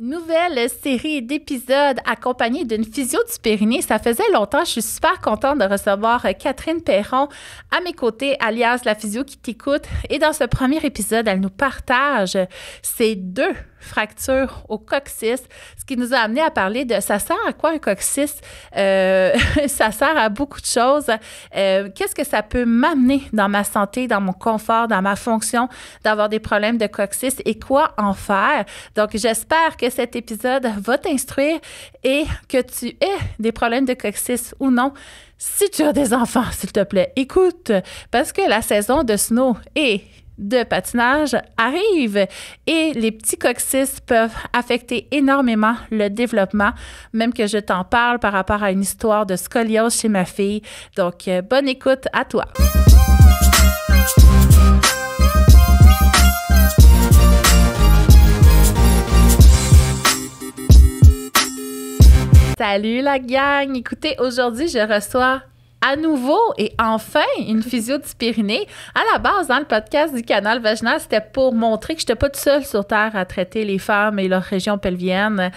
Nouvelle série d'épisodes accompagnée d'une physio du périnée. Ça faisait longtemps. Je suis super contente de recevoir Catherine Perron à mes côtés, alias la physio qui t'écoute. Et dans ce premier épisode, elle nous partage ses 2 fractures au coccyx, ce qui nous a amené à parler de ça sert à quoi un coccyx? Ça sert à beaucoup de choses. Qu'est-ce que ça peut m'amener dans ma santé, dans mon confort, dans ma fonction d'avoir des problèmes de coccyx et quoi en faire? Donc, j'espère que cet épisode va t'instruire et que tu aies des problèmes de coccyx ou non. Si tu as des enfants, s'il te plaît, écoute, parce que la saison de snow et de patinage arrive et les petits coccyx peuvent affecter énormément le développement, même que je t'en parle par rapport à une histoire de scoliose chez ma fille. Donc, bonne écoute à toi. Salut la gang! Écoutez, aujourd'hui, je reçois à nouveau et enfin une physio du périnée. À la base, dans le podcast du canal vaginal, c'était pour montrer que je n'étais pas toute seule sur Terre à traiter les femmes et leur région pelvienne.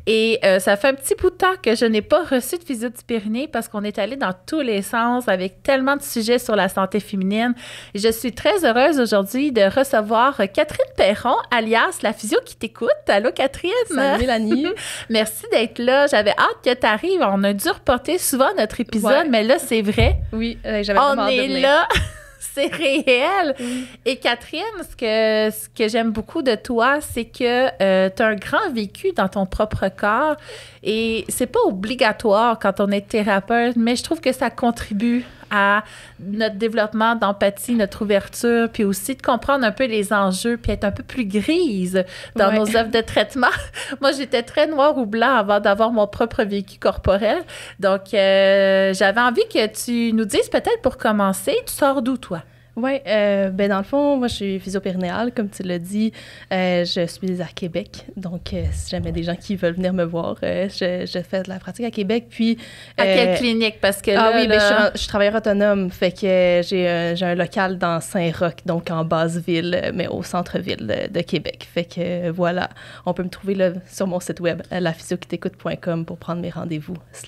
Et ça fait un petit bout de temps que je n'ai pas reçu de physio du périnée parce qu'on est allé dans tous les sens avec tellement de sujets sur la santé féminine. Et je suis très heureuse aujourd'hui de recevoir Catherine Perron, alias la physio qui t'écoute. Allô, Catherine! Salut, Mélanie! Merci d'être là. J'avais hâte que tu arrives. On a dû reporter souvent notre épisode, mais là, c'est vrai. Oui, j'avais vraiment hâte de venir. On est là, c'est réel. Et Catherine, ce que j'aime beaucoup de toi, c'est que tu as un grand vécu dans ton propre corps et c'est pas obligatoire quand on est thérapeute, mais je trouve que ça contribue à notre développement d'empathie, notre ouverture, puis aussi de comprendre un peu les enjeux, puis être un peu plus grise dans nos offres de traitement. Moi, j'étais très noire ou blanc avant d'avoir mon propre vécu corporel. Donc, j'avais envie que tu nous dises peut-être pour commencer, tu sors d'où, toi? Oui, dans le fond, moi, je suis physio-périnéale, comme tu l'as dit. Je suis à Québec. Donc, si jamais des gens qui veulent venir me voir, je fais de la pratique à Québec. Puis, à quelle clinique? Parce que là, je suis travailleur autonome. Fait que j'ai un local dans Saint-Roch, donc en basse-ville, mais au centre-ville de Québec. Fait que voilà, on peut me trouver là, sur mon site web, laphysioquitécoute.com pour prendre mes rendez-vous. C'est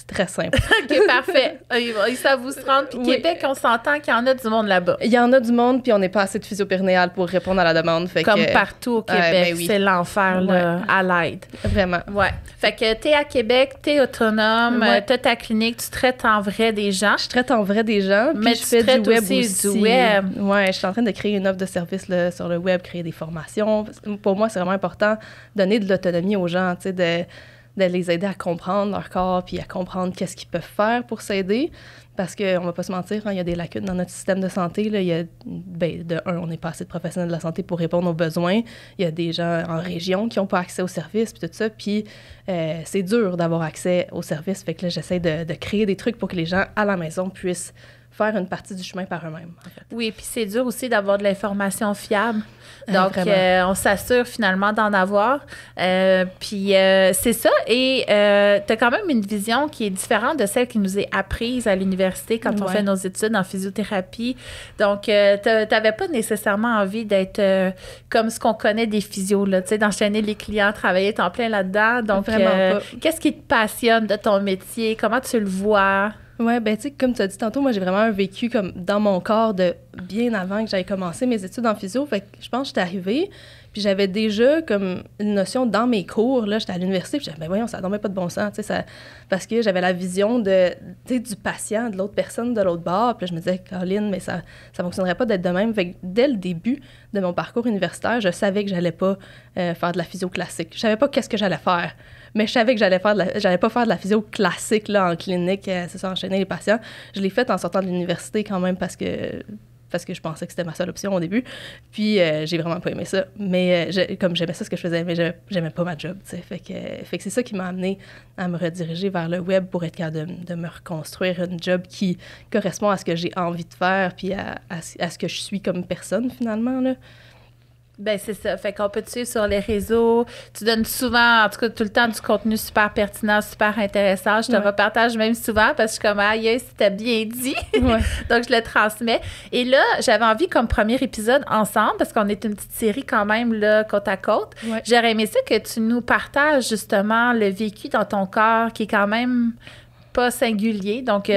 très simple. OK, parfait. Ils savent où se rendre. Puis Québec, on s'entend qu'il y en a du monde là-bas. Il y en a du monde, puis on n'est pas assez de physio-périnéale pour répondre à la demande. Fait comme partout au Québec, c'est l'enfer là, à l'aide. Vraiment. Ouais. Fait que t'es à Québec, t'es autonome, t'as ta clinique, tu traites en vrai des gens. Je traite en vrai des gens, puis mais je fais du web aussi. Du web. Ouais, je suis en train de créer une offre de service là, sur le web, créer des formations. Pour moi, c'est vraiment important de donner de l'autonomie aux gens, tu sais, de les aider à comprendre leur corps, puis à comprendre qu'est-ce qu'ils peuvent faire pour s'aider. Parce qu'on ne va pas se mentir, il y a des lacunes dans notre système de santé. Là, on n'est pas assez de professionnels de la santé pour répondre aux besoins. Il y a des gens en région qui n'ont pas accès aux services, puis tout ça. Puis c'est dur d'avoir accès aux services. Fait que là, j'essaie de créer des trucs pour que les gens à la maison puissent faire une partie du chemin par eux-mêmes. En fait. Oui, puis c'est dur aussi d'avoir de l'information fiable. Donc, on s'assure finalement d'en avoir. Puis, c'est ça. Et tu as quand même une vision qui est différente de celle qui nous est apprise à l'université quand on fait nos études en physiothérapie. Donc, tu n'avais pas nécessairement envie d'être comme ce qu'on connaît des physios, là, tu sais, d'enchaîner les clients, travailler en plein là-dedans. Donc, qu'est-ce qui te passionne de ton métier? Comment tu le vois? Oui, ben tu sais, comme tu as dit tantôt, moi, j'ai vraiment un vécu comme dans mon corps de bien avant que j'aille commencer mes études en physio. Fait que je pense que j'étais arrivée, puis j'avais déjà comme une notion dans mes cours. Là, j'étais à l'université, puis j'avais, ben voyons, ça dormait pas de bon sens, tu sais, parce que j'avais la vision de, tu sais, du patient, de l'autre personne de l'autre bord. Puis là, je me disais, Caroline, mais ça fonctionnerait pas d'être de même. Fait que dès le début de mon parcours universitaire, je savais que j'allais pas faire de la physio classique. Je savais pas qu'est-ce que j'allais faire. Mais je savais que j'allais pas faire de la physio classique là, en clinique, c'est ça, enchaîner les patients. Je l'ai fait en sortant de l'université quand même parce que je pensais que c'était ma seule option au début. Puis j'ai vraiment pas aimé ça. Mais comme j'aimais ça ce que je faisais, mais j'aimais pas ma job, tu sais. Fait que c'est ça qui m'a amené à me rediriger vers le web pour être capable de me reconstruire une job qui correspond à ce que j'ai envie de faire puis à ce que je suis comme personne finalement, là. Ben c'est ça. Fait qu'on peut te suivre sur les réseaux. Tu donnes souvent, en tout cas tout le temps, du contenu super pertinent, super intéressant. Je te repartage même souvent parce que je suis comme, aïe, c'était bien dit. Ouais. Donc, je le transmets. Et là, j'avais envie, comme premier épisode ensemble, parce qu'on est une petite série quand même, là, côte à côte. Ouais. J'aurais aimé ça que tu nous partages justement le vécu dans ton corps qui est quand même pas singulier. Donc,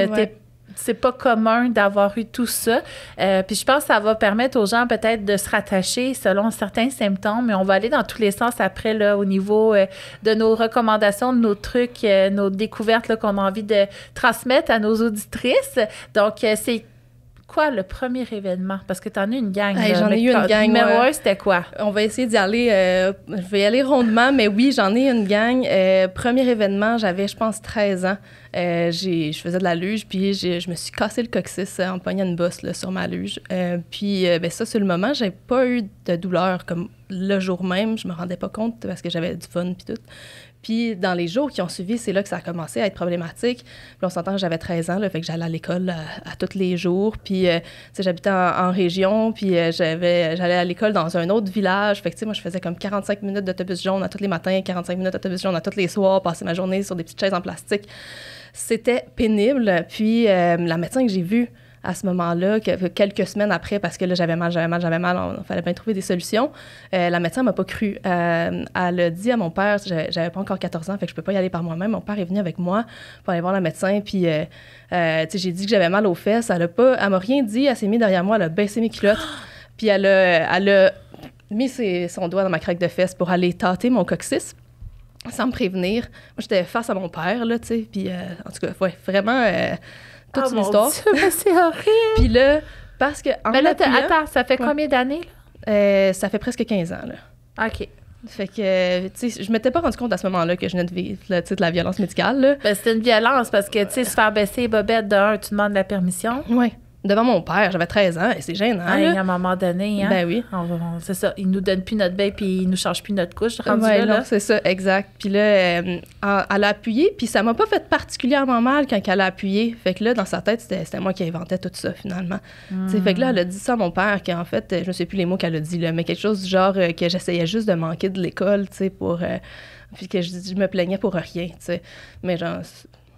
c'est pas commun d'avoir eu tout ça. Puis je pense que ça va permettre aux gens peut-être de se rattacher selon certains symptômes, mais on va aller dans tous les sens après là, au niveau de nos recommandations, de nos trucs, nos découvertes là, qu'on a envie de transmettre à nos auditrices. Donc, c'est quoi le premier événement? Parce que tu en as une gang. Hey, j'en ai eu une gang. Numéro 1, c'était quoi? On va essayer d'y aller. Je vais y aller rondement, mais oui, j'en ai une gang. Premier événement, j'avais, je pense, 13 ans. Je faisais de la luge, puis je me suis cassé le coccyx en pognant une bosse là, sur ma luge. Puis ça, sur le moment, j'ai pas eu de douleur comme le jour même. Je me rendais pas compte parce que j'avais du fun puis tout. Puis dans les jours qui ont suivi, c'est là que ça a commencé à être problématique. Puis on s'entend que j'avais 13 ans, là, fait que j'allais à l'école à tous les jours. Puis, tu sais, j'habitais en région, puis j'allais à l'école dans un autre village. Fait que, tu sais, moi, je faisais comme 45 minutes d'autobus jaune à tous les matins, 45 minutes d'autobus jaune à tous les soirs, passer ma journée sur des petites chaises en plastique. C'était pénible. Puis la médecin que j'ai vue à ce moment-là, quelques semaines après, parce que là, j'avais mal, il fallait bien trouver des solutions. La médecin m'a pas cru. Elle a dit à mon père, j'avais pas encore 14 ans, fait que je peux pas y aller par moi-même. Mon père est venu avec moi pour aller voir la médecin, puis tu sais, j'ai dit que j'avais mal aux fesses. Elle m'a rien dit, elle s'est mise derrière moi, elle a baissé mes culottes, puis elle a mis son doigt dans ma craque de fesses pour aller tâter mon coccyx, sans me prévenir. Moi, j'étais face à mon père, là, tu sais, puis en tout cas, ouais, vraiment... toute une histoire. Dieu, c'est horrible. Puis là, parce que... Mais là, attends, ça fait combien d'années, là? Ça fait presque 15 ans, là. OK. Fait que, tu sais, je m'étais pas rendu compte à ce moment-là que je venais de vivre, là, de la violence médicale, là. Ben, c'était une violence parce que, tu sais, se faire baisser les bobettes tu demandes la permission. Oui. Devant mon père, j'avais 13 ans, et c'est gênant, à un moment donné, hein? Ben oui. C'est ça, il nous donne plus notre bain puis il nous change plus notre couche, rendu ouais, là. Non, c'est ça, exact. Puis là, elle a appuyé, puis ça m'a pas fait particulièrement mal quand elle a appuyé. Fait que là, dans sa tête, c'était moi qui inventais tout ça, finalement. Fait que là, elle a dit ça à mon père, qu'en fait, je ne sais plus les mots qu'elle a dit, là, mais quelque chose du genre que j'essayais juste de manquer de l'école, tu sais, pour... puis que je me plaignais pour rien, tu sais. Mais genre...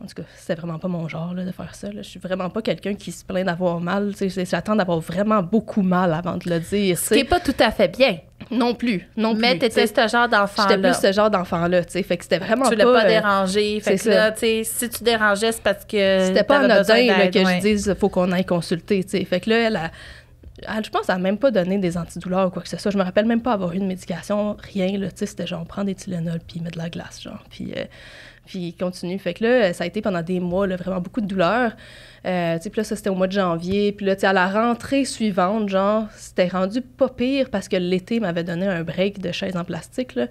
En tout cas, c'était vraiment pas mon genre là, de faire ça. Là. Je suis vraiment pas quelqu'un qui se plaint d'avoir mal. J'attends d'avoir vraiment beaucoup mal avant de le dire. Ce qui n'est pas tout à fait bien. Non plus. Mais t'étais ce genre d'enfant-là. J'étais plus ce genre d'enfant-là. Fait que c'était vraiment tu pas... Tu voulais pas déranger. Fait que là, si tu dérangeais, c'est parce que c'était pas anodin là, que je dise qu'il faut qu'on aille consulter. T'sais. Fait que là, je pense qu'elle n'a même pas donné des antidouleurs ou quoi que ce soit. Je me rappelle même pas avoir eu de médication, rien. Là, c'était genre, on prend des Tylenol puis met de la glace, genre. Puis il continue. Fait que là, ça a été pendant des mois, là, vraiment beaucoup de douleurs. Puis là, ça, c'était au mois de janvier. Puis là, à la rentrée suivante, genre, c'était rendu pas pire parce que l'été m'avait donné un break de chaise en plastique, là.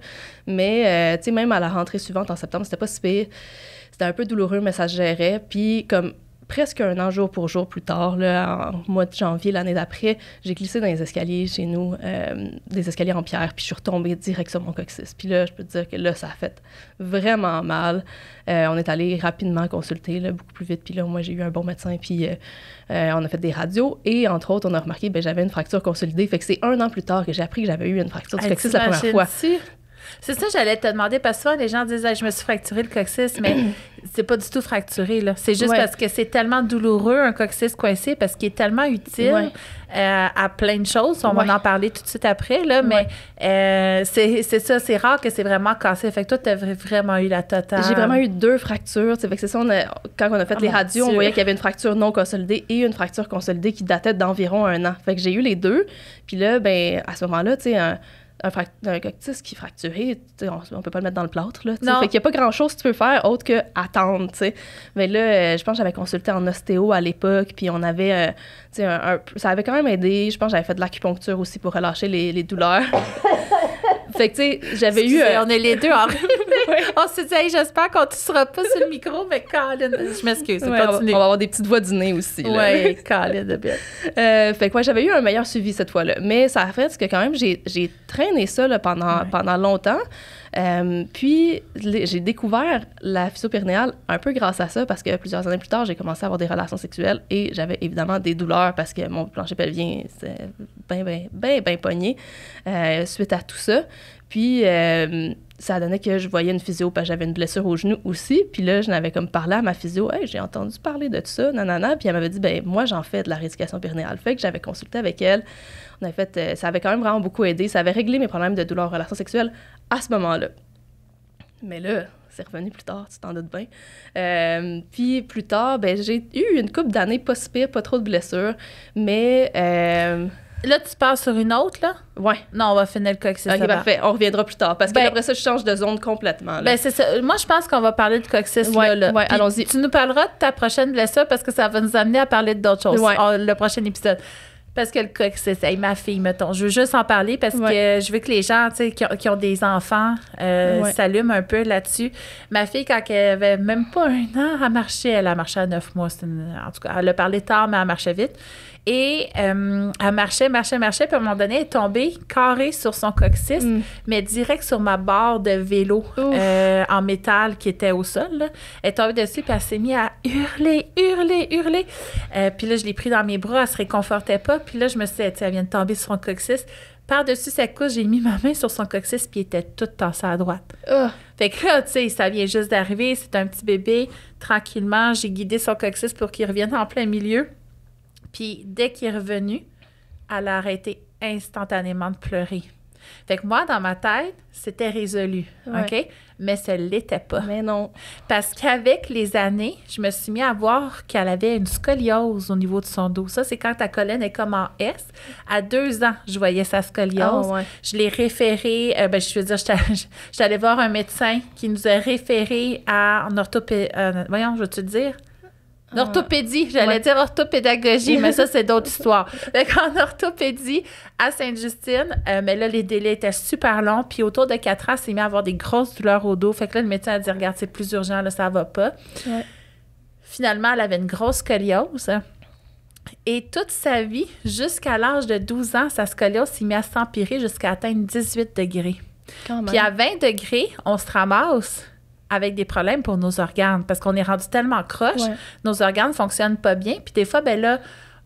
Mais, même à la rentrée suivante, en septembre, c'était pas si pire. C'était un peu douloureux, mais ça se gérait. Puis comme... presque un an, jour pour jour plus tard, là, en mois de janvier, l'année d'après, j'ai glissé dans les escaliers chez nous, des escaliers en pierre, puis je suis retombée direct sur mon coccyx. Puis là, je peux te dire que là, ça a fait vraiment mal. On est allé rapidement consulter, là, beaucoup plus vite. Puis là, moi, j'ai eu un bon médecin, puis on a fait des radios. Et entre autres, on a remarqué que j'avais une fracture consolidée. Fait que c'est un an plus tard que j'ai appris que j'avais eu une fracture du coccyx la première fois. C'est ça, j'allais te demander, parce que souvent, les gens disent je me suis fracturé le coccyx, mais c'est pas du tout fracturé, là. C'est juste parce que c'est tellement douloureux, un coccyx coincé, parce qu'il est tellement utile à plein de choses. On va en parler tout de suite après, là, mais c'est ça, c'est rare que c'est vraiment cassé. Fait que toi, t'as vraiment eu la totale. J'ai vraiment eu 2 fractures. Fait que c'est ça, quand on a fait les radios, on voyait qu'il y avait une fracture non consolidée et une fracture consolidée qui datait d'environ 1 an. Fait que j'ai eu les 2. Puis là, ben à ce moment-là, tu sais, un coccyx qui est fracturé, on peut pas le mettre dans le plâtre, là. Fait qu'il y a pas grand-chose que tu peux faire autre que attendre, tu sais. Mais là, je pense que j'avais consulté en ostéo à l'époque, puis on avait, ça avait quand même aidé. Je pense que j'avais fait de l'acupuncture aussi pour relâcher les douleurs. Fait que, tu sais, j'avais eu... on est les deux en on s'est dit, hey, j'espère qu'on ne sera pas sur le micro, mais Colin, je m'excuse, on va avoir des petites voix du nez aussi. Oui, Colin, de bien. Fait que, j'avais eu un meilleur suivi cette fois-là. Mais ça a fait que quand même, j'ai traîné ça là, pendant longtemps. Puis, j'ai découvert la physio périnéale un peu grâce à ça, parce que plusieurs années plus tard, j'ai commencé à avoir des relations sexuelles et j'avais évidemment des douleurs parce que mon plancher pelvien, c'était bien pogné suite à tout ça. Puis, ça donnait que je voyais une physio parce que j'avais une blessure au genou aussi. Puis là, je n'avais comme parlé à ma physio. « Hey, j'ai entendu parler de tout ça, nanana. » Puis elle m'avait dit, ben moi, j'en fais de la rééducation périnéale. Fait que j'avais consulté avec elle. On avait fait, ça avait quand même vraiment beaucoup aidé. Ça avait réglé mes problèmes de douleur en relations sexuelles à ce moment-là. Mais là, c'est revenu plus tard, tu t'en doutes bien. Puis plus tard, ben j'ai eu une couple d'années pas si pire, pas trop de blessures. Mais... Là, tu passes sur une autre, là? Ouais. Non, on va finir le coccyx. OK, parfait. On reviendra plus tard. Parce que après ça, je change de zone complètement. Là. Ben, c'est ça. Moi, je pense qu'on va parler de coccyx, là. Ouais, allons-y. Tu nous parleras de ta prochaine blessure parce que ça va nous amener à parler d'autres choses. Ouais. Le prochain épisode. Parce que le coccyx, ma fille, mettons, je veux juste en parler parce que je veux que les gens, tu sais, qui ont des enfants, s'allument un peu là-dessus. Ma fille, quand elle avait même pas 1 an, elle marchait à 9 mois. En tout cas, elle a parlé tard, mais elle marchait vite. Et elle marchait, puis à un moment donné, elle est tombée carrée sur son coccyx, mais direct sur ma barre de vélo en métal qui était au sol. Là. Elle est tombée dessus, puis elle s'est mise à hurler. Puis là, je l'ai pris dans mes bras, elle se réconfortait pas. Puis là, je me suis dit, elle vient de tomber sur son coccyx. Par-dessus sa couche, j'ai mis ma main sur son coccyx, puis il était tout tassé à droite. Fait que là, tu sais, ça vient juste d'arriver, c'est un petit bébé. Tranquillement, j'ai guidé son coccyx pour qu'il revienne en plein milieu. Puis dès qu'il est revenu, elle a arrêté instantanément de pleurer. Fait que moi, dans ma tête, c'était résolu, OK? Mais ça ne l'était pas. Mais non. Parce qu'avec les années, je me suis mis à voir qu'elle avait une scoliose au niveau de son dos. Ça, c'est quand ta colonne est comme en S. À 2 ans, je voyais sa scoliose. Je l'ai référée, je veux dire, j'étais allée voir un médecin qui nous a référé à en orthopédie. Voyons, je veux te dire... Orthopédie, j'allais dire orthopédagogie, mais ça, c'est d'autres histoires. Fait qu'en orthopédie, à Sainte-Justine, mais là, les délais étaient super longs, puis autour de 4 ans, elle s'est mis à avoir des grosses douleurs au dos. Fait que là, le médecin a dit, regarde, c'est plus urgent, là, ça va pas. Finalement, elle avait une grosse scoliose. Et toute sa vie, jusqu'à l'âge de 12 ans, sa scoliose s'est mise à s'empirer jusqu'à atteindre 18 degrés. Puis à 20 degrés, on se ramasse avec des problèmes pour nos organes, parce qu'on est rendu tellement croche, nos organes ne fonctionnent pas bien. Puis des fois, ben là,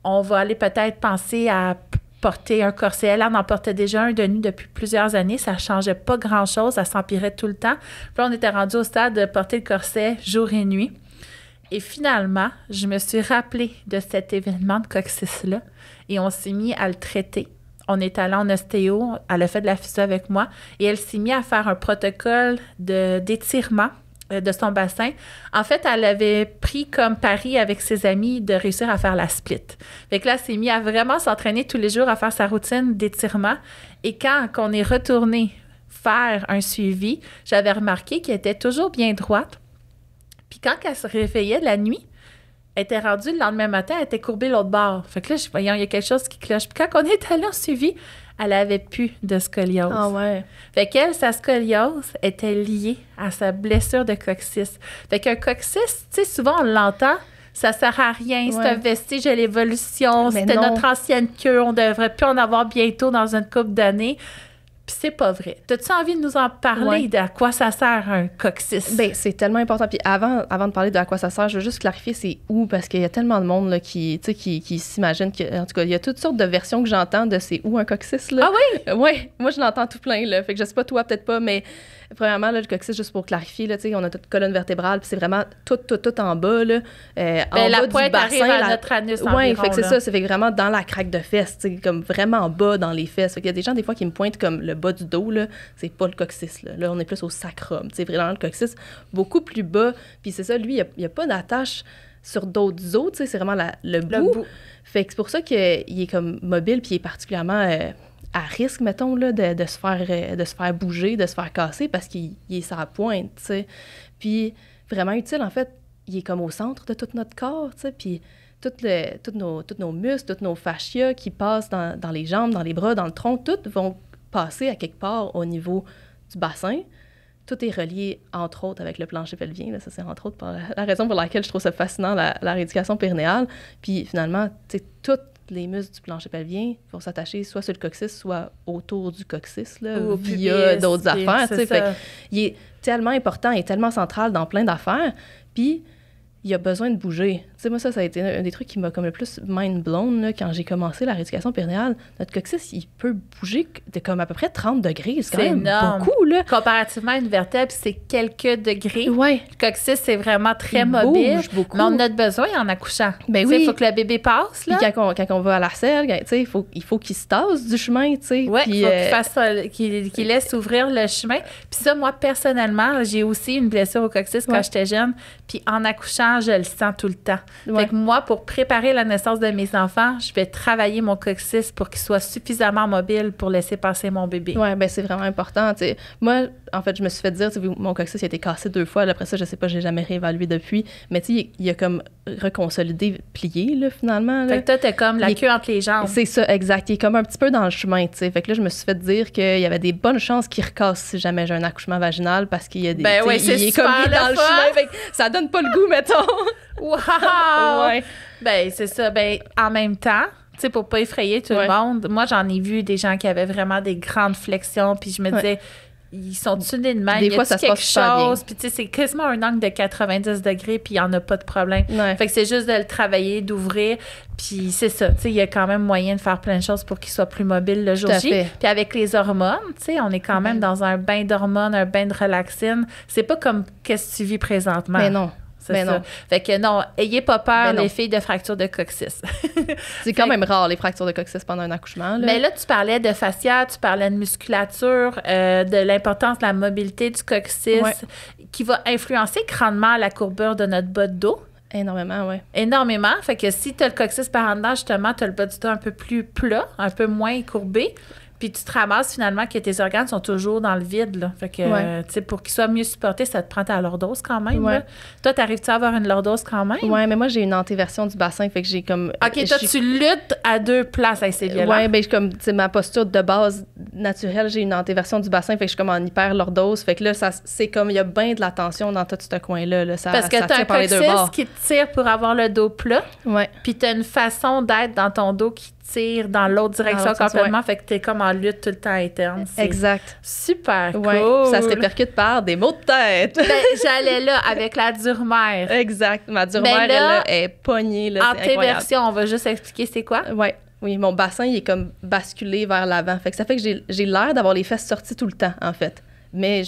on va aller peut-être penser à porter un corset. Elle en portait déjà un de nu depuis plusieurs années. Ça ne changeait pas grand-chose. Ça s'empirait tout le temps. Puis là, on était rendu au stade de porter le corset jour et nuit. Et finalement, je me suis rappelée de cet événement de coccyx-là et on s'est mis à le traiter. On est allé en ostéo, elle a fait de la physio avec moi et elle s'est mise à faire un protocole d'étirement de son bassin. En fait, elle avait pris comme pari avec ses amis de réussir à faire la split. Fait que là, elle s'est mise à vraiment s'entraîner tous les jours à faire sa routine d'étirement. Et quand on est retourné faire un suivi, j'avais remarqué qu'elle était toujours bien droite. Puis quand elle se réveillait la nuit, elle était rendue le lendemain matin, elle était courbée l'autre bord. Fait que là, je voyais, il y a quelque chose qui cloche. Puis quand on est allé en suivi, elle avait plus de scoliose. Ah ouais. Fait qu'elle, sa scoliose était liée à sa blessure de coccyx. Fait qu'un coccyx, tu sais, souvent on l'entend, ça sert à rien, c'est un vestige de l'évolution, c'était notre ancienne queue, on devrait plus en avoir bientôt dans une couple d'années. Puis c'est pas vrai. T'as-tu envie de nous en parler de à quoi ça sert un coccyx? Bien, c'est tellement important. Puis avant de parler de à quoi ça sert, je veux juste clarifier c'est où, parce qu'il y a tellement de monde là, qui s'imagine que, en tout cas, il y a toutes sortes de versions que j'entends de c'est où un coccyx. Là. Ah oui? Oui, moi je l'entends tout plein. Là. Fait que je sais pas toi, peut-être pas, mais premièrement, là, le coccyx, juste pour clarifier, là, on a toute colonne vertébrale, puis c'est vraiment tout en bas. Là, en la bas pointe du bassin. Arrive à notre anus environ. Oui, fait que c'est ça. Ça fait vraiment dans la craque de fesses, comme vraiment bas dans les fesses. Fait qu'il y a des gens, des fois, qui me pointent comme le bas du dos, là, c'est pas le coccyx. Là, on est plus au sacrum. C'est vraiment le coccyx beaucoup plus bas. Puis c'est ça, lui, il n'y a pas d'attache sur d'autres os. C'est vraiment le bout. Fait que c'est pour ça qu'il est comme mobile, puis il est particulièrement à risque, mettons, là, de se faire bouger, de se faire casser, parce qu'il est sur la pointe, tu sais. Puis vraiment utile, en fait, il est comme au centre de tout notre corps, tu sais, puis tous nos muscles, tous nos fascias qui passent dans les jambes, dans les bras, dans le tronc, toutes vont passer à quelque part au niveau du bassin. Tout est relié, entre autres, avec le plancher pelvien. Là. Ça, c'est entre autres la raison pour laquelle je trouve ça fascinant, la rééducation périnéale. Puis finalement, tu sais, toutes les muscles du plancher pelvien vont s'attacher soit sur le coccyx, soit autour du coccyx, là, via d'autres affaires. Fait il est tellement important et tellement central dans plein d'affaires. Puis, il a besoin de bouger. Tu sais, moi, ça a été un des trucs qui m'a comme le plus mind-blown là, quand j'ai commencé la rééducation périnéale. Notre coccyx, il peut bouger de comme à peu près 30 degrés. C'est quand même énorme. Beaucoup, là. Comparativement à une vertèbre, c'est quelques degrés. Ouais. Le coccyx, c'est vraiment très Il mobile. bouge beaucoup. Mais on en a besoin en accouchant. Ben Tu sais, oui. il faut que le bébé passe, là. Puis quand on va à la selle, tu sais, il faut qu'il se tasse du chemin, tu sais. Oui, Puis, il faut qu'il fasse ça, qu'il laisse ouvrir le chemin. Puis ça, moi, personnellement, j'ai aussi une blessure au coccyx quand j'étais jeune. Puis en accouchant, je le sens tout le temps. Ouais. Fait que moi, pour préparer la naissance de mes enfants, je vais travailler mon coccyx pour qu'il soit suffisamment mobile pour laisser passer mon bébé. Oui, ben c'est vraiment important. T'sais. Moi, en fait, je me suis fait dire, mon coccyx a été cassé 2 fois. Après ça, je sais pas, j'ai jamais réévalué depuis. Mais tu sais, il a comme reconsolidé, plié, là, finalement. Là. Fait que toi, t'as comme la queue entre les jambes. C'est ça, exact. Il est comme un petit peu dans le chemin, tu sais. Fait que là, je me suis fait dire qu'il y avait des bonnes chances qu'il recasse si jamais j'ai un accouchement vaginal parce qu'il y a des... Ben oui, c'est il est super comme il est dans le le fun. chemin. Fait que ça donne pas le goût, mettons. Wow! Ouais. Ben, c'est ça. Ben, en même temps, tu sais, pour pas effrayer tout le monde, moi, j'en ai vu des gens qui avaient vraiment des grandes flexions, puis je me disais, ils sont-tu nés de même? Des fois, ça se passe super bien. Puis, tu sais, c'est quasiment un angle de 90 degrés, puis il n'y en a pas de problème. Ouais. Fait que c'est juste de le travailler, d'ouvrir, puis c'est ça. Tu sais, il y a quand même moyen de faire plein de choses pour qu'il soit plus mobile le jour Tout à J. fait. Puis avec les hormones, tu sais, on est quand même dans un bain d'hormones, un bain de relaxine. C'est pas comme qu'est-ce que tu vis présentement. Mais non. C'est Ben ça. non. Fait que non, ayez pas peur, Ben non. les filles, de fractures de coccyx. C'est quand même rare, les fractures de coccyx pendant un accouchement. Là. Mais là, tu parlais de fascia, tu parlais de musculature, de l'importance de la mobilité du coccyx, qui va influencer grandement la courbure de notre bas de dos. Énormément, oui. Énormément. Fait que si tu as le coccyx par en dedans, justement, tu as le bas du dos un peu plus plat, un peu moins courbé. Puis tu te ramasses finalement que tes organes sont toujours dans le vide. Là. Fait que, tu sais, pour qu'ils soient mieux supportés, ça te prend ta lordose quand même. Là. Toi, t'arrives-tu à avoir une lordose quand même? Oui, mais moi, j'ai une antéversion du bassin. Fait que j'ai comme. OK, toi, tu luttes à 2 places. Hey, c'est violent. Oui, ben comme, tu sais, ma posture de base naturelle, j'ai une antéversion du bassin. Fait que je suis comme en hyperlordose. Fait que là, c'est comme, il y a bien de la tension dans tout ce coin-là. Là. Ça, parce que ça t'as un tire par les deux coccyx bords. qui te tire pour avoir le dos plat. Oui. Puis t'as une façon d'être dans ton dos qui tire dans l'autre direction l'autre sens, complètement. Fait que t'es comme en lutte tout le temps interne. C'est Exact. super cool. Ouais. Ça se répercute par des maux de tête. Ben, j'allais là avec la dure-mère. Exact. Ma dure-mère, là, elle est pognée. Là, c'est incroyable. Antéversion, on va juste expliquer c'est quoi? Ouais. Oui, mon bassin, il est comme basculé vers l'avant. Fait que ça fait que j'ai l'air d'avoir les fesses sorties tout le temps, en fait. Mais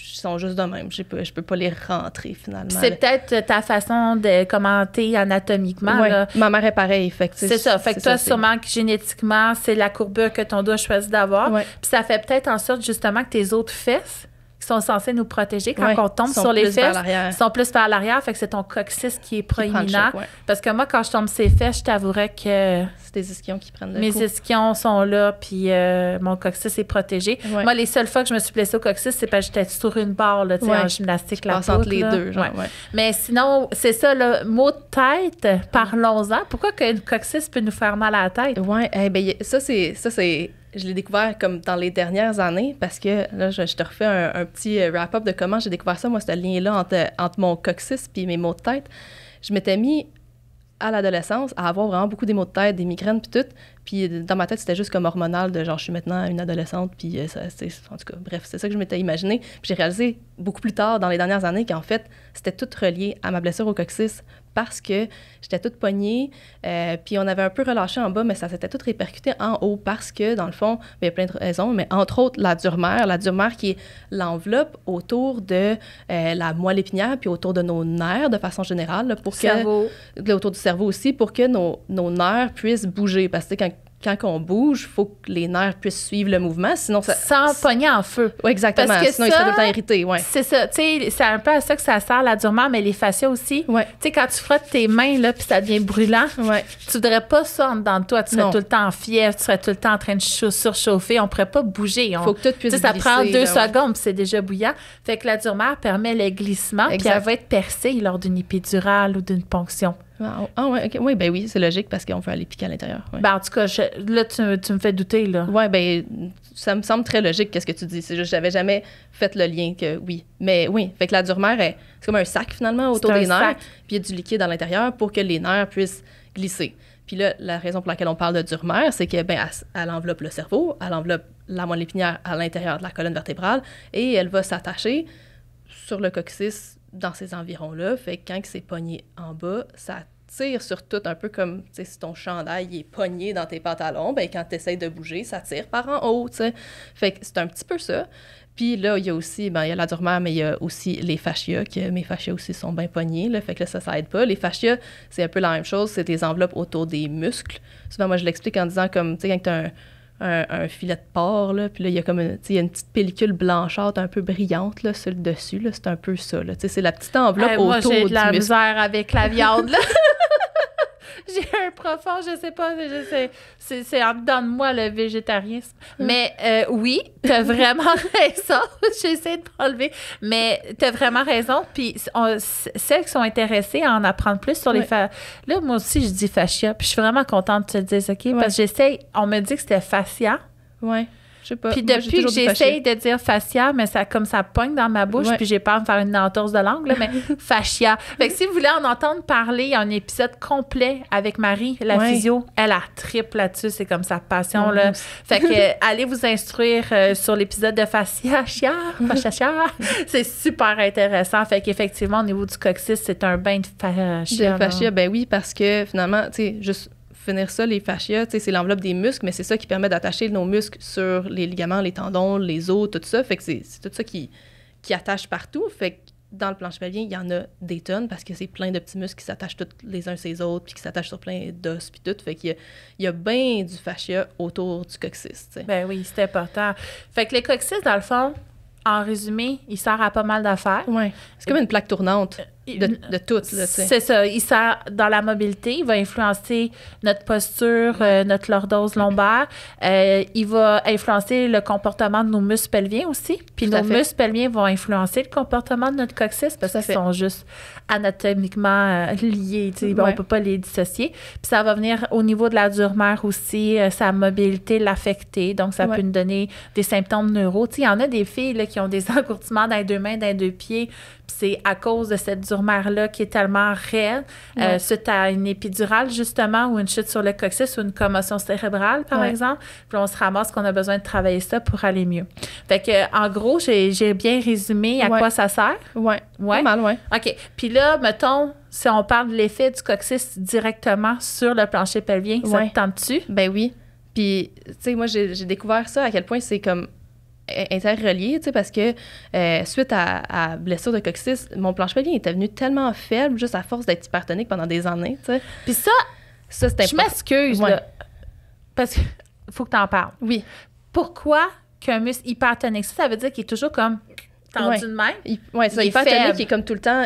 ils sont juste de même. Je peux pas les rentrer, finalement. C'est peut-être ta façon de commenter anatomiquement. Ouais. Là. Ma mère est pareille. Fait que C'est ça. Fait que toi, c'est- sûrement que génétiquement, c'est la courbure que ton dos a choisi d'avoir. Ouais. Puis ça fait peut-être en sorte, justement, que tes autres fesses, qui sont censées nous protéger quand Ouais, on tombe sont sur les plus vers fesses, l'arrière. sont plus vers l'arrière. Fait que c'est ton coccyx qui est prend le proéminent. choc, ouais. Parce que moi, quand je tombe ses fesses, je t'avouerais que C'est des ischions qui prennent le mes coup. ischions sont là, puis mon coccyx est protégé. Ouais. Moi, les seules fois que je me suis blessée au coccyx, c'est parce que j'étais sur une barre, là, tu sais, Ouais. en gymnastique, la Passe entre poutre, les là. deux, genre, Ouais. ouais. Mais sinon, c'est ça, le mot de tête, parlons-en. Pourquoi que le coccyx peut nous faire mal à la tête? Ouais, ben, ça, c'est. Je l'ai découvert comme dans les dernières années parce que là, je te refais un petit wrap-up de comment j'ai découvert ça, moi, ce lien-là entre mon coccyx puis mes maux de tête. Je m'étais mis à l'adolescence à avoir vraiment beaucoup des maux de tête, des migraines puis tout. Puis dans ma tête, c'était juste comme hormonal de genre, je suis maintenant une adolescente puis en tout cas, bref, c'est ça que je m'étais imaginé. Puis j'ai réalisé beaucoup plus tard, dans les dernières années, qu'en fait, c'était tout relié à ma blessure au coccyx parce que j'étais toute pognée, puis on avait un peu relâché en bas, mais ça s'était tout répercuté en haut parce que, dans le fond, il y a plein de raisons, mais entre autres, la dure-mère qui est l'enveloppe autour de la moelle épinière puis autour de nos nerfs de façon générale, là, pour Cerveau. autour du cerveau aussi, pour que nos nerfs puissent bouger. Parce que quand on bouge, il faut que les nerfs puissent suivre le mouvement, sinon ça... Sans pogner en feu. Oui, exactement. Parce que Sinon, ils seraient tout le temps irrités, ouais. C'est ça. Tu sais, c'est un peu à ça que ça sert, la dure-mère, mais les fascias aussi. Ouais. Tu sais, quand tu frottes tes mains, là, puis ça devient brûlant, Ouais. tu voudrais pas ça en dedans de toi. Tu serais Non. tout le temps en fièvre, tu serais tout le temps en train de surchauffer. On pourrait pas bouger. Il faut que tout puisse Tu sais, ça glisser, prend 2 là, ouais. secondes, puis c'est déjà bouillant. Fait que la dure-mère permet le glissement, puis Exact. elle va être percée lors d'une épidurale ou d'une ponction. Ah ouais, OK. Oui, ben oui, c'est logique parce qu'on peut aller piquer à l'intérieur. Ouais. Ben, en tout cas, là, tu me fais douter, là. Ouais, ben ça me semble très logique qu'est-ce que tu dis. C'est juste j'avais jamais fait le lien que oui. Mais oui, fait que la dure-mère, c'est comme un sac finalement autour C'est un des nerfs, sac. puis il y a du liquide à l'intérieur pour que les nerfs puissent glisser. Puis là, la raison pour laquelle on parle de durmère, c'est que elle enveloppe le cerveau, elle enveloppe la moelle épinière à l'intérieur de la colonne vertébrale et elle va s'attacher sur le coccyx dans ces environs-là. Fait que quand c'est pogné en bas, ça tire sur tout, un peu comme si ton chandail est pogné dans tes pantalons, ben quand tu essaies de bouger, ça tire par en haut, t'sais. Fait que c'est un petit peu ça. Puis là, il y a aussi, il y a la durmère, mais il y a aussi les fascias, que mes fascias aussi sont bien pognés, là, fait que là, ça aide pas. Les fascias, c'est un peu la même chose, c'est des enveloppes autour des muscles. Souvent, moi, je l'explique en disant comme, tu sais, quand t'as un filet de porc, là, puis là, il y a comme une petite pellicule blanchâtre un peu brillante, là, sur le dessus, là, c'est un peu ça, là. Tu sais, c'est la petite enveloppe autour du muscle. Moi, j'ai de la misère avec la viande, là. J'ai un profond, je sais pas, c'est en dedans de moi, le végétarisme. Mais oui, t'as vraiment raison. J'essaie de m'enlever. Mais t'as vraiment raison. Puis celles qui sont intéressées à en apprendre plus sur les fascias. Là, moi aussi, je dis fascia. Puis je suis vraiment contente de te dire ça, OK? Parce que on me dit que c'était fascia. Ouais. Je sais pas. Puis depuis que j'essaye de dire fascia, mais ça pogne dans ma bouche, puis j'ai peur de faire une entorse de langue, là, mais fascia. Fait que si vous voulez en entendre parler, il y a un épisode complet avec Marie, la physio. Elle a triple là-dessus, c'est comme sa passion, là. Fait que allez vous instruire sur l'épisode de fascia. C'est super intéressant. Fait qu'effectivement, au niveau du coccyx, c'est un bain de fascia. De fascia, ben oui, parce que finalement, tu sais, juste finir ça, les fascias, c'est l'enveloppe des muscles, mais c'est ça qui permet d'attacher nos muscles sur les ligaments, les tendons, les os, tout ça. Fait que c'est tout ça qui attache partout. Fait que dans le plancher pelvien, il y en a des tonnes parce que c'est plein de petits muscles qui s'attachent tous les uns sur les autres puis qui s'attachent sur plein d'os puis tout. Fait qu'il y a bien du fascia autour du coccyx, t'sais. Ben oui, c'est important. Fait que le coccyx, dans le fond, en résumé, il sert à pas mal d'affaires. Oui. C'est comme une plaque tournante de tout, là, tu sais. C'est ça. Il sert dans la mobilité. Il va influencer notre posture, notre lordose lombaire. Il va influencer le comportement de nos muscles pelviens aussi. Puis nos muscles pelviens vont influencer le comportement de notre coccyx parce qu'ils sont juste anatomiquement liés. Tu sais, on ne peut pas les dissocier. Puis ça va venir au niveau de la durmère aussi, sa mobilité l'affecter. Donc, ça peut nous donner des symptômes neuro. Tu sais, il y en a des filles là, qui ont des engourdissements dans les deux mains, dans les deux pieds. Puis c'est à cause de cette durmère-là qui est tellement raide, suite à une épidurale, justement, ou une chute sur le coccyx ou une commotion cérébrale, par exemple. Puis on se ramasse qu'on a besoin de travailler ça pour aller mieux. Fait que, en gros, j'ai bien résumé à quoi ça sert. Oui, pas mal, oui. OK. Puis là, mettons, si on parle de l'effet du coccyx directement sur le plancher pelvien, ça te tente-tu? Ben oui. Puis, tu sais, moi, j'ai découvert ça, à quel point c'est comme interrelié, tu sais, parce que suite à blessure de coccyx, mon plancher pelvien était devenu tellement faible juste à force d'être hypertonique pendant des années, tu sais. Puis ça c'était je m'excuse, là, parce qu'il faut que tu en parles. Oui. Pourquoi qu'un muscle hypertonique, ça veut dire qu'il est toujours comme tendu de même? Oui, c'est ça. Hypertonique, il est comme tout le temps,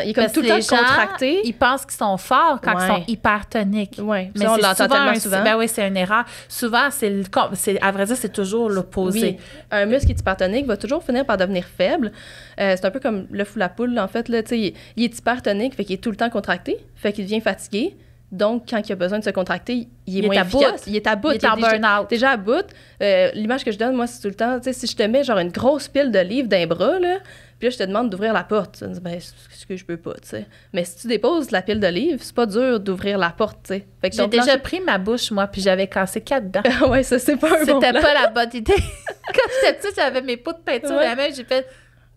contracté. Ils pensent qu'ils sont forts quand ils sont hypertoniques. Oui, mais on l'entend tellement souvent. Ben oui, c'est une erreur. Souvent, à vrai dire, c'est toujours l'opposé. Oui. Un muscle qui est hypertonique va toujours finir par devenir faible. C'est un peu comme l'œuf ou la poule, en fait. Là, il est hypertonique, fait qu'il est tout le temps contracté, fait qu'il devient fatigué. Donc, quand il a besoin de se contracter, il est moins efficace. Il est à bout. Il est en burn-out. Déjà à bout. L'image que je donne, moi, c'est tout le temps, tu sais, si je te mets genre une grosse pile de livres d'un bras, là, puis là, je te demande d'ouvrir la porte. Tu dis, ben, ce que je peux pas, tu sais. Mais si tu déposes la pile de livres, c'est pas dur d'ouvrir la porte, tu sais. J'ai déjà pris ma bouche, moi, puis j'avais cassé 4 dents. Ouais, ça, c'est pas un bon plan. C'était pas la bonne idée. Quand j'étais petite, j'avais mes pots de peinture dans la main, j'ai fait...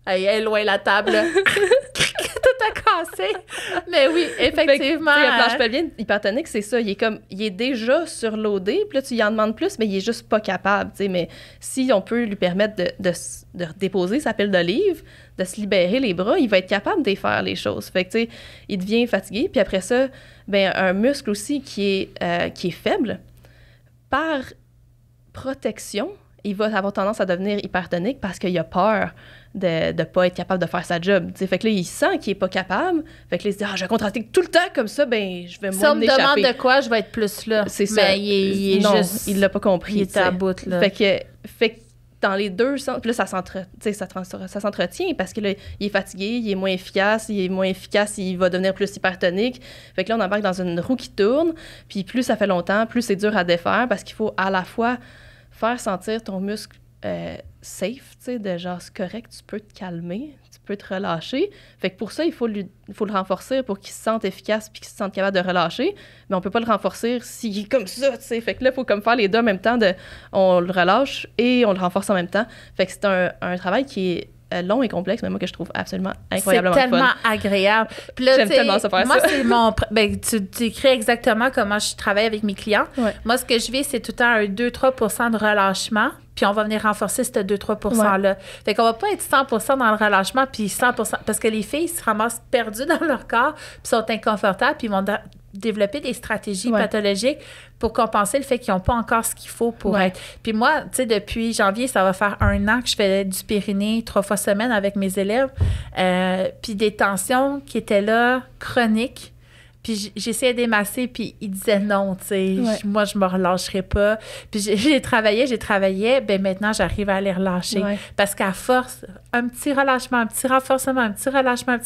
Hey, elle est loin la table, là. Tout a cassé. Mais oui, effectivement. Le plancher pelvien hypertonique, c'est ça. Il est déjà surloadé, puis là, tu y en demandes plus, mais il est juste pas capable, tu sais. Mais si on peut lui permettre de déposer sa pile de livres, de se libérer les bras, il va être capable de faire les choses. Fait que, tu sais, il devient fatigué. Puis après ça, ben un muscle aussi qui est faible, par protection, il va avoir tendance à devenir hypertonique parce qu'il a peur de ne pas être capable de faire sa job. T'sais. Fait que là, il sent qu'il n'est pas capable. Fait que là, il se dit « je vais contracter tout le temps comme ça, ben je vais moins m'échapper. » Si on me demande de quoi, je vais être plus là. C'est ça. Mais il est non, juste... il l'a pas compris. Il est à bout, là. Fait que dans les deux sens... Puis là, ça s'entretient parce que là, il est fatigué, il est moins efficace. Il va devenir plus hypertonique. Fait que là, on embarque dans une roue qui tourne. Puis plus ça fait longtemps, plus c'est dur à défaire parce qu'il faut à la fois faire sentir ton muscle safe, tu sais, de genre, c'est correct, tu peux te calmer, tu peux te relâcher. Fait que pour ça, il faut le renforcer pour qu'il se sente efficace puis qu'il se sente capable de relâcher. Mais on peut pas le renforcer s'il est comme ça, tu sais. Fait que là, il faut comme faire les deux en même temps, on le relâche et on le renforce en même temps. Fait que c'est un travail qui est long et complexe, mais moi que je trouve absolument incroyablement fun. C'est tellement agréable. Puis là, j'aime tellement ça faire moi, ça. c'est mon... Ben, tu décris exactement comment je travaille avec mes clients. Ouais. Moi, ce que je vis, c'est tout le temps un 2-3 % de relâchement, puis on va venir renforcer ce 2-3 % là. Fait qu'on va pas être 100 % dans le relâchement, puis 100 % parce que les filles se ramassent perdues dans leur corps, puis sont inconfortables, puis vont développer des stratégies pathologiques pour compenser le fait qu'ils n'ont pas encore ce qu'il faut pour être. Puis moi, tu sais, depuis janvier, ça va faire 1 an que je fais du périnée 3 fois semaine avec mes élèves. Puis des tensions qui étaient là, chroniques. Puis j'essayais d'émasser, puis ils disaient non, tu sais, moi, je me relâcherai pas. Puis j'ai travaillé, ben maintenant, j'arrive à les relâcher. Parce qu'à force, un petit relâchement, un petit renforcement, un petit relâchement,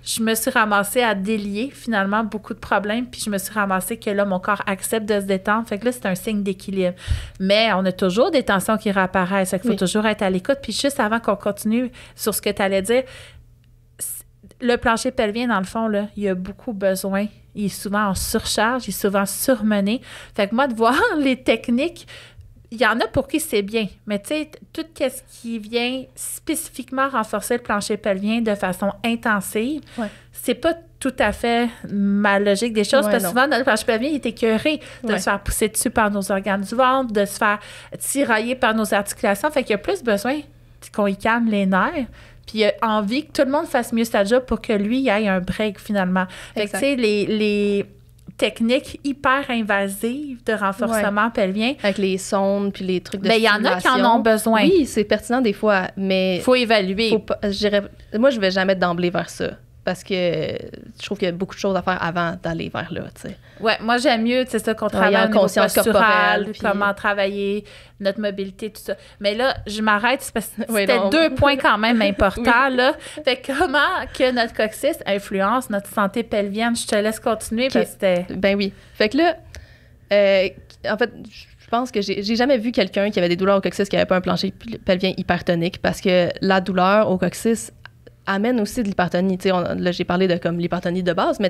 je me suis ramassée à délier, finalement, beaucoup de problèmes, puis je me suis ramassée que là, mon corps accepte de se détendre. Fait que là, c'est un signe d'équilibre. Mais on a toujours des tensions qui réapparaissent, fait qu'il faut toujours être à l'écoute. Puis juste avant qu'on continue sur ce que tu allais dire, le plancher pelvien, dans le fond, là, il y a beaucoup besoin. Il est souvent en surcharge, il est souvent surmené. Fait que moi, de voir les techniques, il y en a pour qui c'est bien. Mais tu sais, tout ce qui vient spécifiquement renforcer le plancher pelvien de façon intensive, c'est pas tout à fait ma logique des choses. Parce que souvent, notre plancher pelvien, il est écœuré de se faire pousser dessus par nos organes du ventre, de se faire tirailler par nos articulations. Fait qu'il y a plus besoin qu'on y calme les nerfs. Puis il a envie que tout le monde fasse mieux sa job pour que lui, il aille un break, finalement. Fait que, tu sais, les techniques hyper invasives de renforcement pelvien. Avec les sondes puis les trucs de il y en a qui en ont besoin. Oui, c'est pertinent des fois, mais... Il faut évaluer. Moi, je vais jamais d'emblée vers ça. Parce que je trouve qu'il y a beaucoup de choses à faire avant d'aller vers là, tu sais. Ouais, moi, j'aime mieux, c'est ça, qu'on travaille en conscience corporelle, comment travailler notre mobilité, tout ça. Mais là, je m'arrête, parce que c'était 2 points quand même importants, là. Fait que comment que notre coccyx influence notre santé pelvienne? Je te laisse continuer, parce que c'était... Ben oui. Fait que là, en fait... Je pense que j'ai jamais vu quelqu'un qui avait des douleurs au coccyx qui n'avait pas un plancher pelvien hypertonique, parce que la douleur au coccyx amène aussi de l'hypertonie. Là, j'ai parlé de comme l'hypertonie de base, mais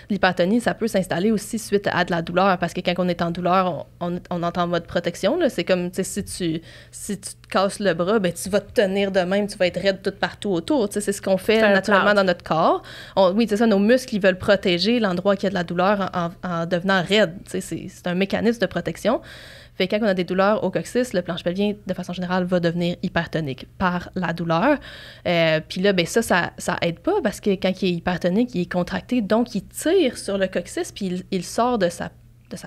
l'hypertonie, ça peut s'installer aussi suite à de la douleur, parce que quand on est en douleur, on entend en mode protection. Là. C'est comme si tu te casses le bras, ben, tu vas te tenir de même, tu vas être raide tout partout autour. C'est ce qu'on fait naturellement dans notre corps. Oui, c'est ça, nos muscles, ils veulent protéger l'endroit qui a de la douleur en devenant raide. C'est un mécanisme de protection. Fait que quand on a des douleurs au coccyx, le plancher pelvien, de façon générale, va devenir hypertonique par la douleur. Puis là, ben ça aide pas, parce que quand il est hypertonique, il est contracté, donc il tire sur le coccyx, puis il sort de sa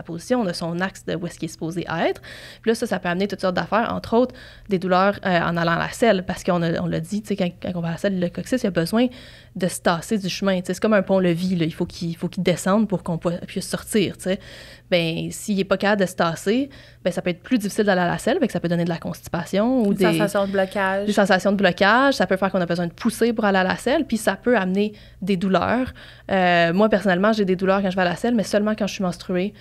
position, de son axe de où est-ce qu'il est supposé être. Puis là, ça peut amener toutes sortes d'affaires, entre autres des douleurs en allant à la selle, parce qu'on l'a dit, tu sais, quand on va à la selle, le coccyx, il a besoin de se tasser du chemin. Tu sais, c'est comme un pont-levis, là. Il faut qu'il descende pour qu'on puisse sortir, tu sais. Ben, s'il n'est pas capable de se tasser, ben, ça peut être plus difficile d'aller à la selle, fait que ça peut donner de la constipation ou des sensations de blocage. Des sensations de blocage. Ça peut faire qu'on a besoin de pousser pour aller à la selle, puis ça peut amener des douleurs. Moi, personnellement, j'ai des douleurs quand je vais à la selle, mais seulement quand je suis menstruée,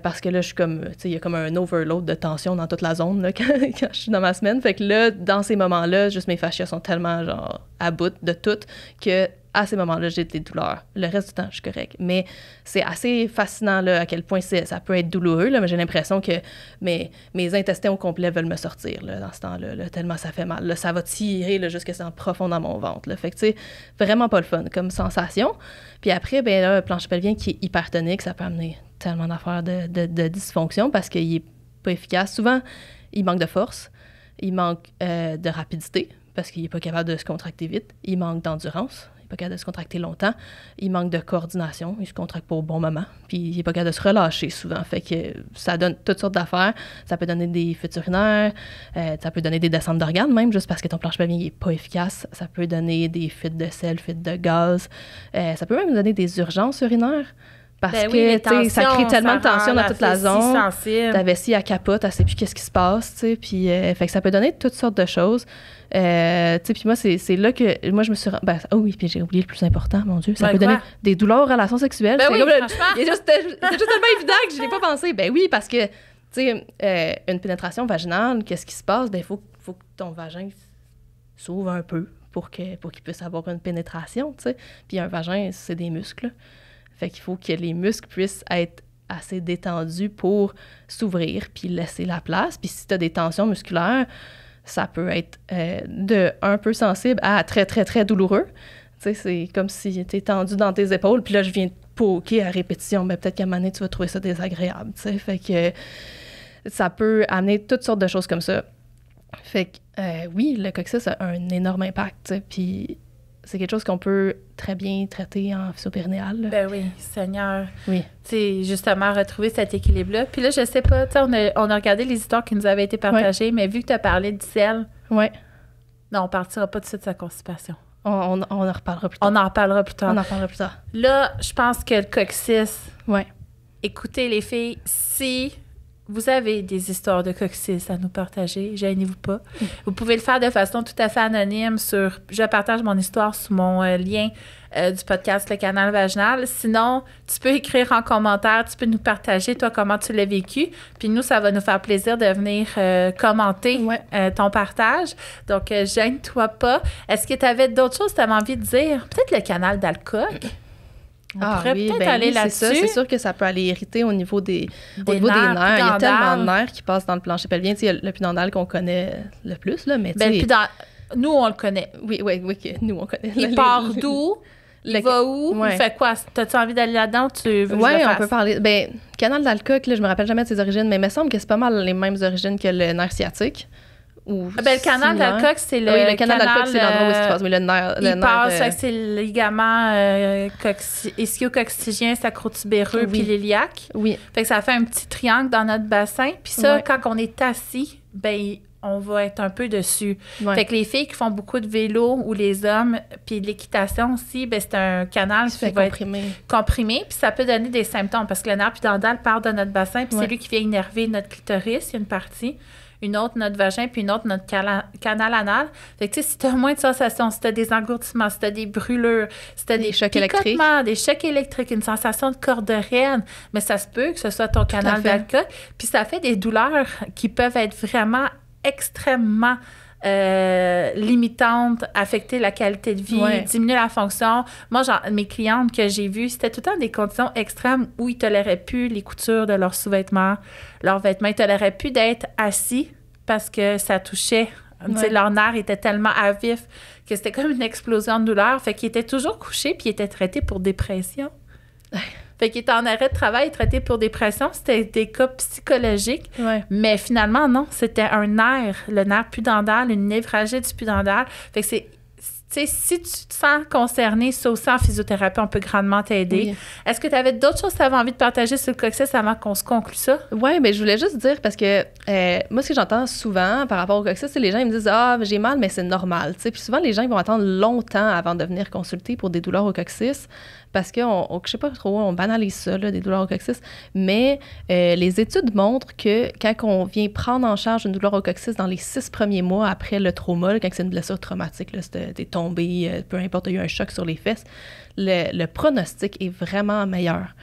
parce que là, je suis comme, tu sais, il y a comme un overload de tension dans toute la zone, là, quand je suis dans ma semaine. Fait que là, dans ces moments-là, juste mes fascias sont tellement, genre, à bout de tout que à ces moments-là, j'ai des douleurs. Le reste du temps, je suis correcte. Mais c'est assez fascinant là, à quel point ça peut être douloureux. Là, mais j'ai l'impression que mes intestins au complet veulent me sortir là, dans ce temps-là. Là, tellement ça fait mal. Là, ça va tirer là, jusque en profond dans mon ventre. Là. Fait que, tu sais, vraiment pas le fun comme sensation. Puis après, ben là, le plancher pelvien qui est hypertonique, ça peut amener tellement d'affaires de dysfonction parce qu'il n'est pas efficace. Souvent, il manque de force. Il manque de rapidité parce qu'il n'est pas capable de se contracter vite. Il manque d'endurance. Pas capable de se contracter longtemps. Il manque de coordination. Il se contracte pas au bon moment. Puis il n'est pas capable de se relâcher souvent. Fait que ça donne toutes sortes d'affaires. Ça peut donner des fuites urinaires. Ça peut donner des descentes d'organes même, juste parce que ton plancher pelvien n'est pas efficace. Ça peut donner des fuites de sel, fuites de gaz. Ça peut même donner des urgences urinaires. Parce que tensions, ça crée tellement de tension dans toute la zone. Ta vessie, elle capote, elle ne sait plus qu'est-ce qui se passe. Puis, fait que ça peut donner toutes sortes de choses. Puis moi, c'est là que moi, je me suis... oui, puis j'ai oublié le plus important, mon Dieu. Ça peut donner des douleurs aux relations sexuelles. Ben oui, franchement. C'est juste tellement évident que je n'ai pas pensé. Ben oui, parce que, tu sais, une pénétration vaginale, qu'est-ce qui se passe? Ben il faut faut que ton vagin s'ouvre un peu pour qu'il puisse avoir une pénétration, tu sais. Puis un vagin, c'est des muscles. Fait qu'il faut que les muscles puissent être assez détendus pour s'ouvrir puis laisser la place. Puis si tu as des tensions musculaires, ça peut être de un peu sensible à très, très, très douloureux. Tu sais, c'est comme si tu es tendu dans tes épaules, puis là, je viens te poker à répétition. Ben, peut-être qu'à un moment donné, tu vas trouver ça désagréable, tu sais. Fait que ça peut amener toutes sortes de choses comme ça. Fait que, oui, le coccyx a un énorme impact, tu sais, puis c'est quelque chose qu'on peut très bien traiter en physio-périnéale. Ben oui, Seigneur. Oui. Tu sais, justement, retrouver cet équilibre-là. Puis là, je sais pas, tu sais, on a regardé les histoires qui nous avaient été partagées, mais vu que tu as parlé du sel, non, on partira pas tout de suite de sa constipation. On en reparlera plus tard. On en reparlera plus tard. On en reparlera plus tard. Là, je pense que le coccyx... Ouais. Écoutez, les filles, si vous avez des histoires de coccyx à nous partager, gênez-vous pas. Vous pouvez le faire de façon tout à fait anonyme sur... Je partage mon histoire sous mon lien du podcast Le Canal Vaginal. Sinon, tu peux écrire en commentaire, tu peux nous partager, toi, comment tu l'as vécu. Puis nous, ça va nous faire plaisir de venir commenter ton partage. Donc, gêne-toi pas. Est-ce que tu avais d'autres choses que tu avais envie de dire? Peut-être le canal d'Alcock? On pourrait peut-être aller là-dessus. C'est sûr que ça peut aller irriter au niveau des nerfs. Il y a tellement de nerfs qui passent dans le plancher pelvien. Il y a le pudendal qu'on connaît le plus, là, mais nous, on le connaît. Oui, nous, on connaît. Il part d'où? Il va où? Il fait quoi? T'as-tu envie d'aller là-dedans? Oui, on peut parler. Ben, canal d'Alcock, là, je me rappelle jamais de ses origines, mais il me semble que c'est pas mal les mêmes origines que le nerf sciatique. Le canal d'Alcock, c'est le canal d'Alcock, c'est l'endroit où il se passe, mais le nerf... Il passe, c'est le ligament ischio-coccygien, sacrotubéreux, puis l'iliaque. Oui. Fait que ça fait un petit triangle dans notre bassin. Puis ça, quand on est assis, ben on va être un peu dessus. Fait que les filles qui font beaucoup de vélo ou les hommes, puis l'équitation aussi, ben c'est un canal qui va être comprimé, puis ça peut donner des symptômes parce que le nerf pudendal part de notre bassin, puis c'est lui qui vient innerver notre clitoris, il y a une partie, une autre notre vagin, puis une autre notre canal anal. Fait que tu sais, si tu as moins de sensations, si tu as des engourdissements, si tu as des brûlures, si tu as des chocs électriques, une sensation de corde raide, mais ça se peut que ce soit ton canal d'Alcock, puis ça fait des douleurs qui peuvent être vraiment extrêmement limitantes, affecter la qualité de vie, diminuer la fonction. Moi, mes clientes que j'ai vues, c'était tout le temps des conditions extrêmes où ils toléraient plus les coutures de leurs sous-vêtements, leurs vêtements. Ils toléraient plus d'être assis parce que ça touchait. Leur nerf était tellement à vif que c'était comme une explosion de douleur. Fait qu'ils étaient toujours couchés puis ils étaient traités pour dépression. Fait qu'il était en arrêt de travail, traité pour dépression. C'était des cas psychologiques. Mais finalement, non, c'était un nerf, le nerf pudendal, une névralgie du pudendal. Fait que c'est... Tu sais, si tu te sens concerné, ça aussi en physiothérapie, on peut grandement t'aider. Oui. Est-ce que tu avais d'autres choses que tu avais envie de partager sur le coccyx avant qu'on se conclue ça? Oui, bien, je voulais juste dire, parce que moi, ce que j'entends souvent par rapport au coccyx, c'est les gens ils me disent « Ah, j'ai mal, mais c'est normal. » Puis souvent, les gens ils vont attendre longtemps avant de venir consulter pour des douleurs au coccyx, parce que, je sais pas trop, on banalise ça, là, des douleurs au coccyx, mais les études montrent que quand on vient prendre en charge une douleur au coccyx dans les 6 premiers mois après le trauma, là, quand c'est une blessure traumatique, là, t'es tombé, peu importe, il y a eu un choc sur les fesses, le pronostic est vraiment meilleur.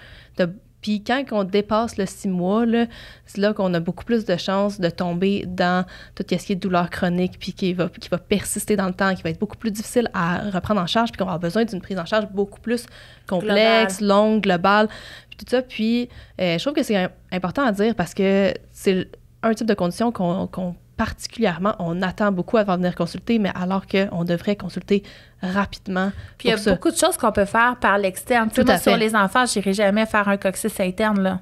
Puis quand on dépasse le 6 mois, là, c'est là qu'on a beaucoup plus de chances de tomber dans tout ce qui est douleur chronique, puis qui va persister dans le temps, qui va être beaucoup plus difficile à reprendre en charge, puis qu'on va avoir besoin d'une prise en charge beaucoup plus complexe, longue, globale, puis tout ça. Puis je trouve que c'est important à dire parce que c'est un type de condition qu'on particulièrement, on attend beaucoup avant de venir consulter, mais alors qu'on devrait consulter rapidement. Puis il y a beaucoup de choses qu'on peut faire par l'externe. Moi, sur les enfants, je n'irai jamais faire un coccyx interne, là.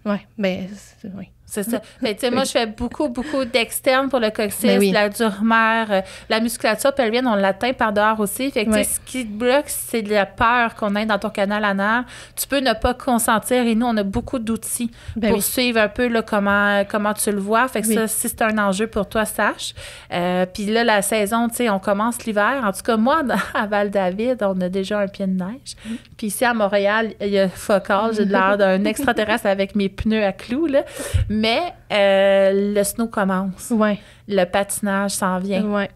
Oui, mais oui. C'est ça. Mais, moi, je fais beaucoup d'externe pour le coccyx, la dure-mère, la musculature pelvienne, on l'atteint par dehors aussi. Fait que, ce qui te bloque, c'est de la peur qu'on ait dans ton canal anal. Tu peux ne pas consentir et nous, on a beaucoup d'outils pour suivre un peu là, comment tu le vois. Fait que ça, si c'est un enjeu pour toi, sache. Puis là, la saison, tu sais, on commence l'hiver. En tout cas, moi, à Val-David, on a déjà un pied de neige. Puis ici, à Montréal, il y a focal. J'ai l'air d'un extraterrestre avec mes pneus à clous, là. Mais le snow commence. Le patinage s'en vient.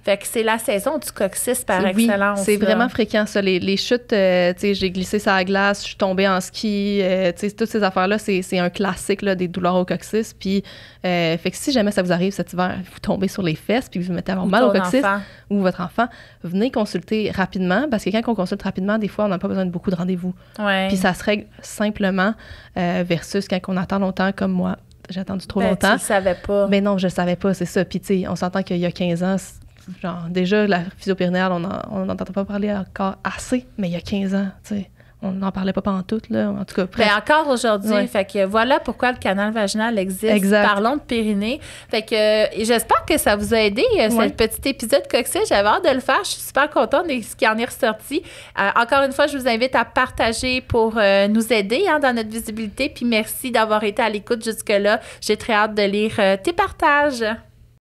Fait que c'est la saison du coccyx par excellence. Oui, c'est là. vraiment fréquent, ça. Les chutes, tu sais, j'ai glissé sur la glace, je suis tombée en ski, tu sais, toutes ces affaires-là, c'est un classique, là, des douleurs au coccyx. Puis, fait que si jamais ça vous arrive cet hiver, vous tombez sur les fesses, puis vous mettez à avoir mal au coccyx, ou votre enfant, venez consulter rapidement, parce que quand on consulte rapidement, des fois, on n'a pas besoin de beaucoup de rendez-vous. Ouais. Puis ça se règle simplement versus quand on attend longtemps, comme moi. J'ai attendu trop longtemps. Tu le savais pas. Mais non, je le savais pas, c'est ça. Puis, tu sais, on s'entend qu'il y a 15 ans, genre, déjà, la physio-périnéale, on n'entend pas parler encore assez, mais il y a 15 ans, tu sais. On n'en parlait pas pantoute, là. En tout cas, presque. Mais encore aujourd'hui. Ouais. Fait que voilà pourquoi le canal vaginal existe. Exact. Parlons de périnée. Fait que j'espère que ça vous a aidé, ce petit épisode coccyx. J'avais hâte de le faire. Je suis super contente de ce qui en est ressorti. Encore une fois, je vous invite à partager pour nous aider dans notre visibilité. Puis merci d'avoir été à l'écoute jusque-là. J'ai très hâte de lire tes partages.